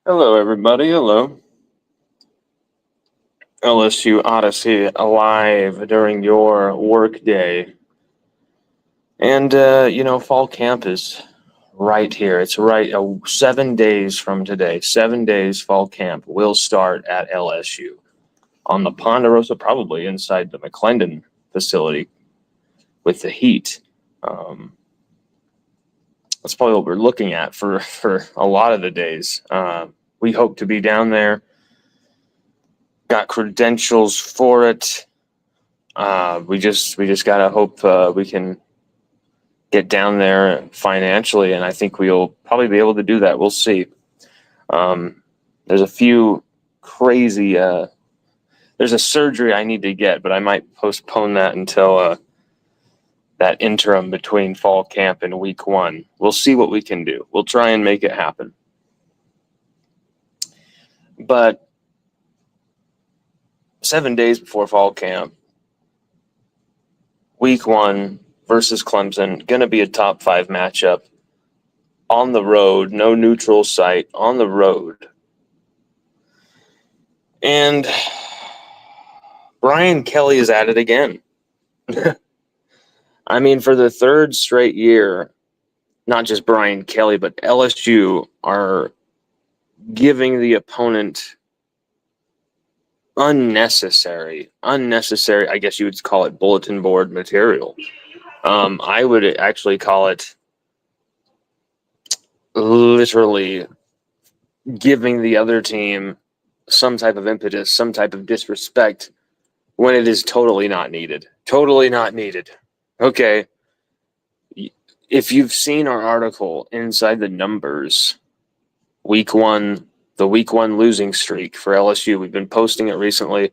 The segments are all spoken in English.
Hello, everybody. Hello. LSU Odyssey alive during your work day. And, fall camp is right here. It's right 7 days from today. 7 days fall camp will start at LSU on the Ponderosa, probably inside the McClendon facility with the heat. That's probably what we're looking at for a lot of the days. We hope to be down there. Got credentials for it. We just gotta hope we can get down there financially, and I think we'll probably be able to do that. We'll see. There's a few crazy. There's a surgery I need to get, but I might postpone that until that interim between fall camp and week 1. We'll see what we can do. We'll try and make it happen. But 7 days before fall camp, week 1 versus Clemson, going to be a top 5 matchup on the road, no neutral site, on the road. And Brian Kelly is at it again. I mean, for the third straight year, not just Brian Kelly, but LSU are giving the opponent unnecessary, I guess you would call it bulletin board material. I would actually call it literally giving the other team some type of impetus, some type of disrespect when it is totally not needed. Totally not needed. Okay. If you've seen our article inside the numbers, the week 1 losing streak for LSU, we've been posting it recently.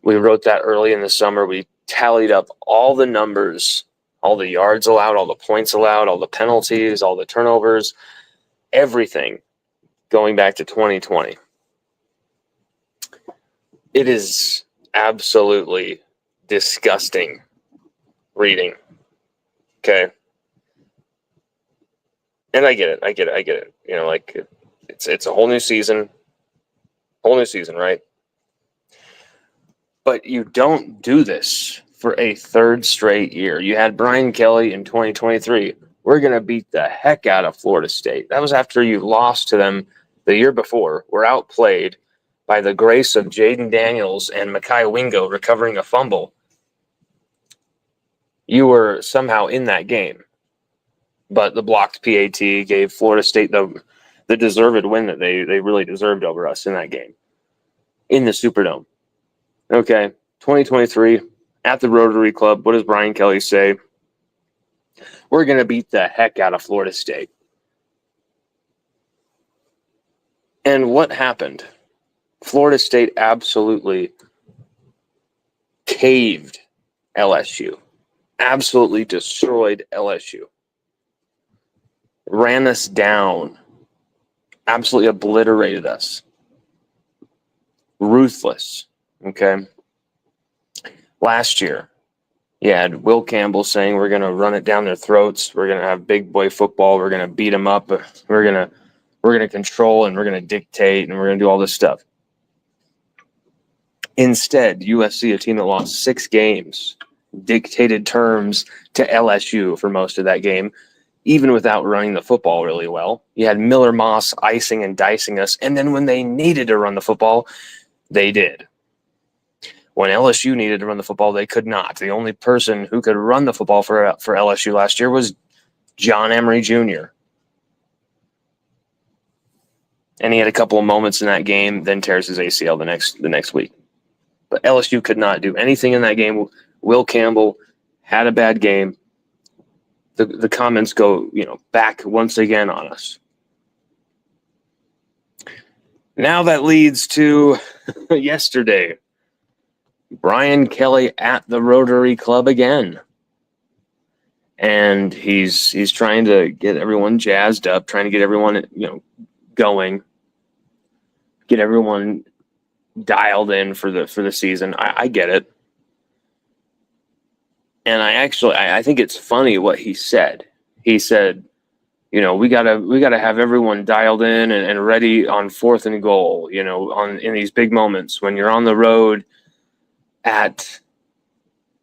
We wrote that early in the summer. We tallied up all the numbers, all the yards allowed, all the points allowed, all the penalties, all the turnovers, everything going back to 2020. It is absolutely disgusting reading. Okay. And I get it. You know, like it's a whole new season, right? But you don't do this for a third straight year. You had Brian Kelly in 2023. We're going to beat the heck out of Florida State. That was after you lost to them the year before. We're outplayed by the grace of Jaden Daniels and Mekhi Wingo recovering a fumble. You were somehow in that game. But the blocked PAT gave Florida State the deserved win that they really deserved over us in that game in the Superdome. Okay, 2023 at the Rotary Club. What does Brian Kelly say? We're going to beat the heck out of Florida State. And what happened? Florida State absolutely caved LSU, absolutely destroyed LSU. Ran us down, absolutely obliterated us. Ruthless, okay? Last year, you had Will Campbell saying we're going to run it down their throats. We're going to have big boy football. We're going to beat them up. We're going to control and we're going to dictate and we're going to do all this stuff. Instead, USC, a team that lost 6 games, dictated terms to LSU for most of that game, even without running the football really well. You had Miller Moss icing and dicing us, and then when they needed to run the football, they did. When LSU needed to run the football, they could not. The only person who could run the football for LSU last year was John Emery Jr. And he had a couple of moments in that game, then tears his ACL the next week. But LSU could not do anything in that game. Will Campbell had a bad game. The comments go, back once again on us. Now that leads to yesterday. Brian Kelly at the Rotary Club again. And he's trying to get everyone jazzed up, trying to get everyone, going, get everyone dialed in for the season. I get it. And I think it's funny what he said. He said, We gotta have everyone dialed in and ready on 4th and goal. In these big moments when you're on the road at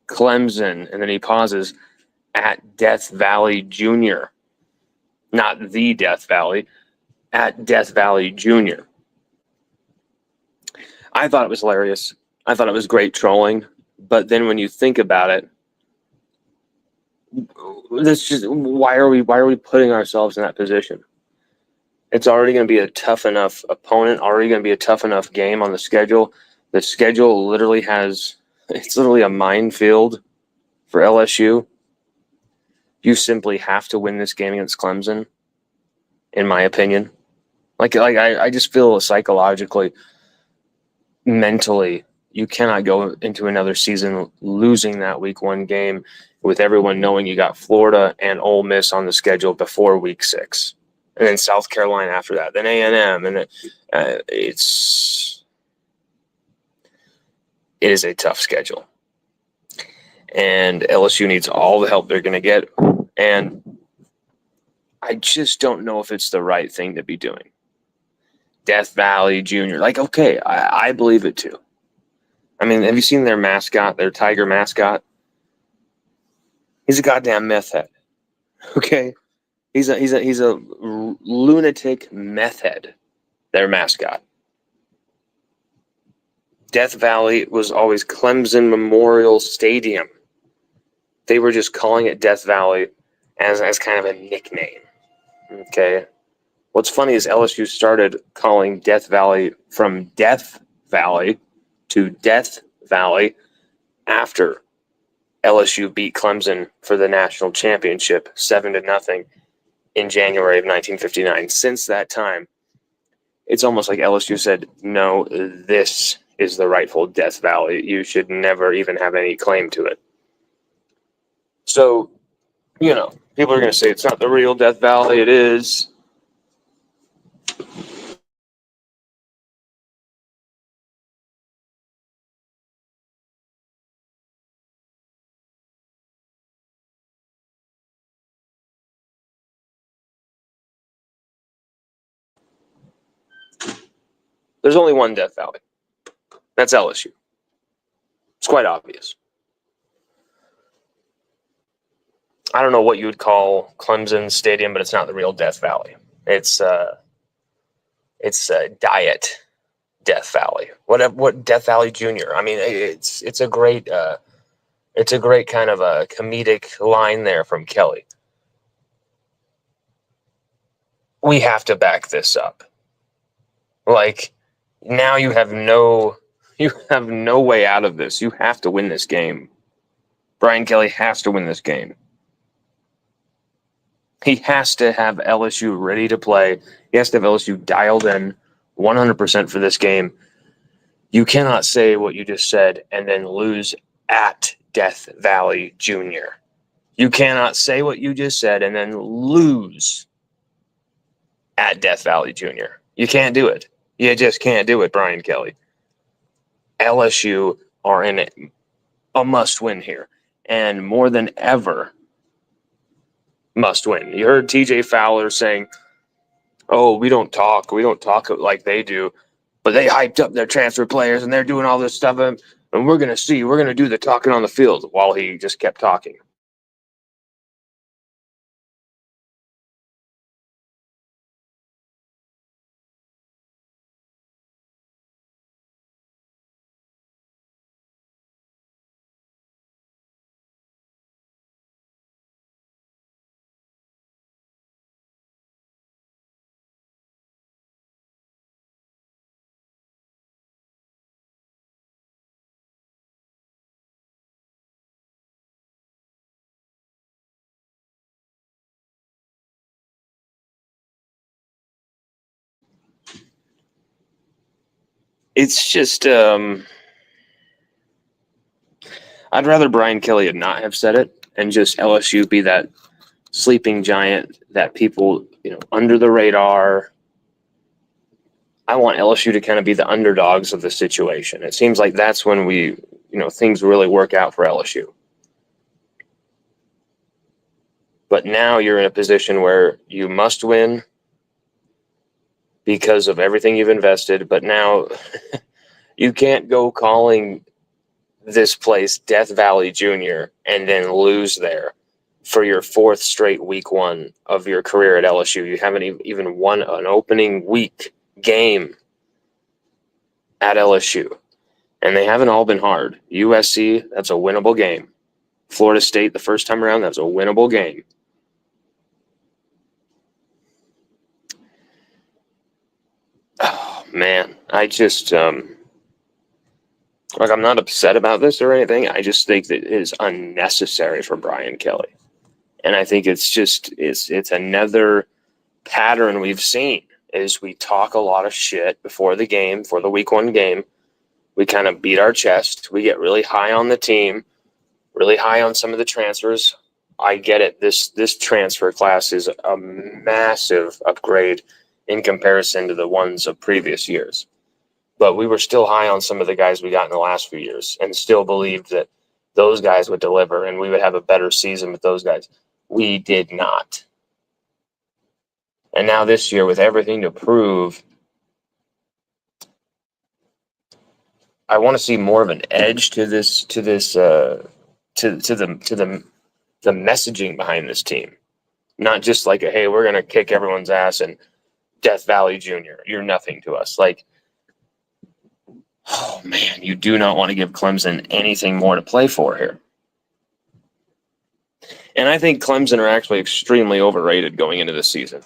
Clemson, and then he pauses, at Death Valley Junior, not the Death Valley, at Death Valley Junior. I thought it was hilarious. I thought it was great trolling. But then when you think about it, why are we putting ourselves in that position? It's already going to be a tough enough opponent, already going to be a tough enough game on the schedule. The schedule it's literally a minefield for LSU. You simply have to win this game against Clemson, in my opinion. I just feel psychologically, mentally, you cannot go into another season losing that week 1 game with everyone knowing you got Florida and Ole Miss on the schedule before week 6, and then South Carolina after that, then A&M, and it is a tough schedule, and LSU needs all the help they're going to get, and I just don't know if it's the right thing to be doing. Death Valley Junior, okay, I believe it too. I mean, have you seen their mascot, their tiger mascot? He's a goddamn meth head. Okay, he's a lunatic meth head. Their mascot. Death Valley was always Clemson Memorial Stadium. They were just calling it Death Valley as kind of a nickname. Okay. What's funny is LSU started calling Death Valley from Death Valley to Death Valley after LSU beat Clemson for the national championship 7-0 in January of 1959. Since that time, it's almost like LSU said, no, this is the rightful Death Valley. You should never even have any claim to it. So, people are going to say it's not the real Death Valley. It is. There's only one Death Valley. That's LSU. It's quite obvious. I don't know what you would call Clemson Stadium, but it's not the real Death Valley. It's Diet Death Valley. What Death Valley Junior? I mean, it's a great kind of a comedic line there from Kelly. We have to back this up. Now you have no way out of this. You have to win this game. Brian Kelly has to win this game. He has to have LSU ready to play. He has to have LSU dialed in 100% for this game. You cannot say what you just said and then lose at Death Valley Junior. You cannot say what you just said and then lose at Death Valley Junior. You can't do it. You just can't do it, Brian Kelly. LSU are in a must-win here, and more than ever, must-win. You heard TJ Fowler saying, oh, we don't talk like they do, but they hyped up their transfer players, and they're doing all this stuff, and we're going to do the talking on the field, while he just kept talking. It's just, I'd rather Brian Kelly had not have said it, and just LSU be that sleeping giant that people, under the radar. I want LSU to kind of be the underdogs of the situation. It seems like that's when things really work out for LSU. But now you're in a position where you must win because of everything you've invested. But now you can't go calling this place Death Valley Junior and then lose there for your fourth straight week one of your career at LSU. You haven't even won an opening week game at LSU. And they haven't all been hard. USC, that's a winnable game. Florida State, the first time around, that's a winnable game. Oh, man. I just, I'm not upset about this or anything. I just think that it is unnecessary for Brian Kelly. And I think it's another pattern we've seen is we talk a lot of shit before the game, for the week one game. We kind of beat our chest. We get really high on the team, really high on some of the transfers. I get it. This transfer class is a massive upgrade in comparison to the ones of previous years. But we were still high on some of the guys we got in the last few years and still believed that those guys would deliver and we would have a better season with those guys. We did not. And now this year, with everything to prove, I want to see more of an edge to the messaging behind this team. Not just like, hey, we're going to kick everyone's ass and Death Valley Junior, you're nothing to us. Like, oh man, you do not want to give Clemson anything more to play for here. And I think Clemson are actually extremely overrated going into this season.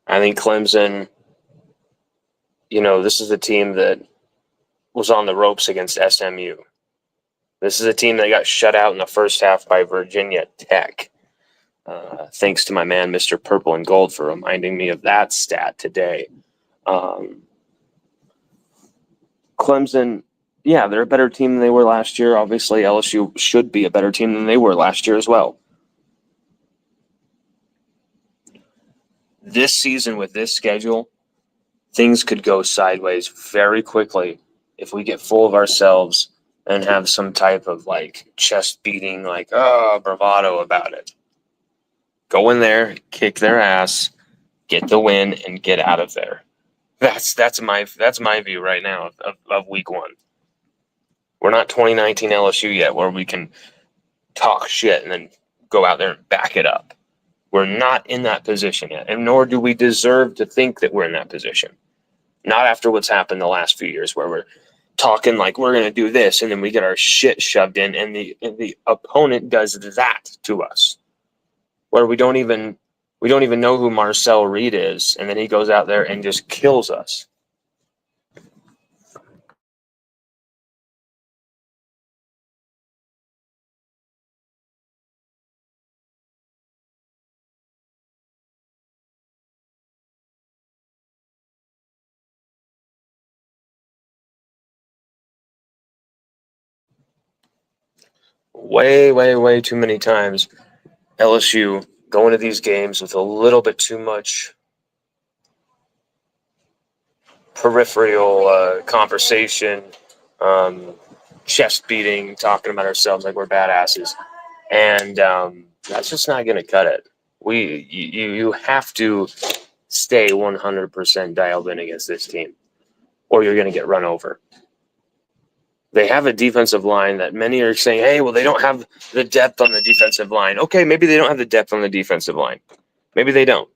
I think Clemson, this is a team that was on the ropes against SMU. This is a team that got shut out in the first half by Virginia Tech. Thanks to my man, Mr. Purple and Gold, for reminding me of that stat today. Clemson, yeah, they're a better team than they were last year. Obviously, LSU should be a better team than they were last year as well. This season with this schedule, things could go sideways very quickly if we get full of ourselves and have some type of chest beating, bravado about it. Go in there, kick their ass, get the win, and get out of there. That's my view right now of week one. We're not 2019 LSU yet, where we can talk shit and then go out there and back it up. We're not in that position yet, and nor do we deserve to think that we're in that position. Not after what's happened the last few years, where we're talking like we're going to do this, and then we get our shit shoved in, and the opponent does that to us, where we don't even know who Marcel Reed is, and then he goes out there and just kills us. Way, way, way too many times LSU going to these games with a little bit too much peripheral conversation, chest beating, talking about ourselves like we're badasses, and that's just not going to cut it. You have to stay 100% dialed in against this team, or you're going to get run over. They have a defensive line that many are saying, hey, well, they don't have the depth on the defensive line. Okay, maybe they don't have the depth on the defensive line. Maybe they don't.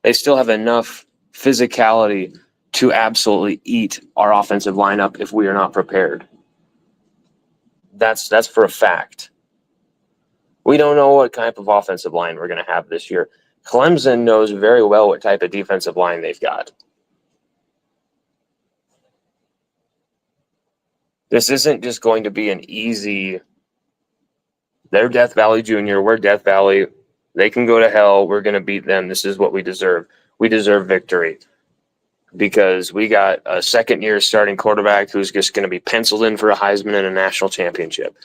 They still have enough physicality to absolutely eat our offensive line up if we are not prepared. That's for a fact. We don't know what type of offensive line we're going to have this year. Clemson knows very well what type of defensive line they've got. This isn't just going to be an easy, they're Death Valley Junior, we're Death Valley, they can go to hell, we're going to beat them, this is what we deserve. We deserve victory because we got a second-year starting quarterback who's just going to be penciled in for a Heisman and a national championship.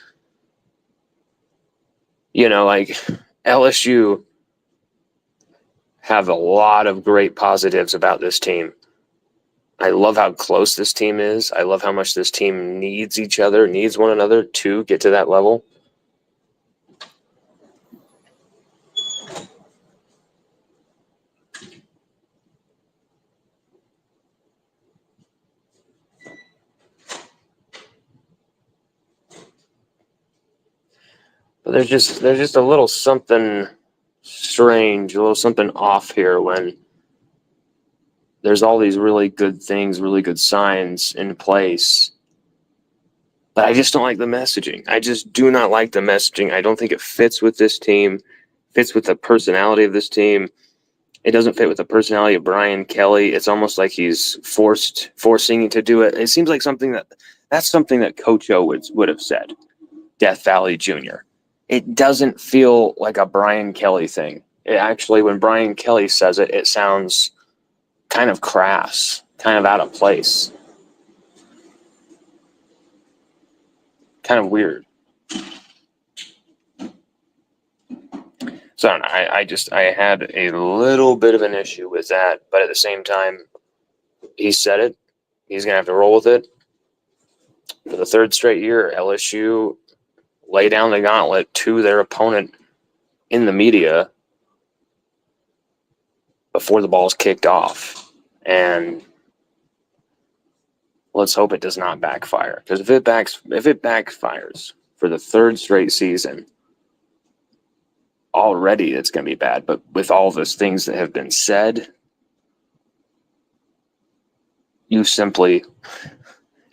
Like LSU have a lot of great positives about this team. I love how close this team is. I love how much this team needs each other, needs one another to get to that level. But there's just a little something strange, a little something off here when there's all these really good things, really good signs in place. But I just don't like the messaging. I just do not like the messaging. I don't think it fits with this team, fits with the personality of this team. It doesn't fit with the personality of Brian Kelly. It's almost like he's forcing to do it. It seems like that's something that Coach O would have said, Death Valley Jr. It doesn't feel like a Brian Kelly thing. It actually, when Brian Kelly says it, it sounds kind of crass, kind of out of place, kind of weird. So I don't know. I had a little bit of an issue with that, but at the same time, he said it. He's gonna have to roll with it. For the third straight year, LSU lay down the gauntlet to their opponent in the media before the ball's kicked off. And let's hope it does not backfire. Because if it backfires for the third straight season, already it's going to be bad. But with all those things that have been said, you simply,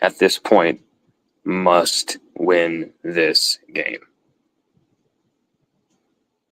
at this point, must win this game.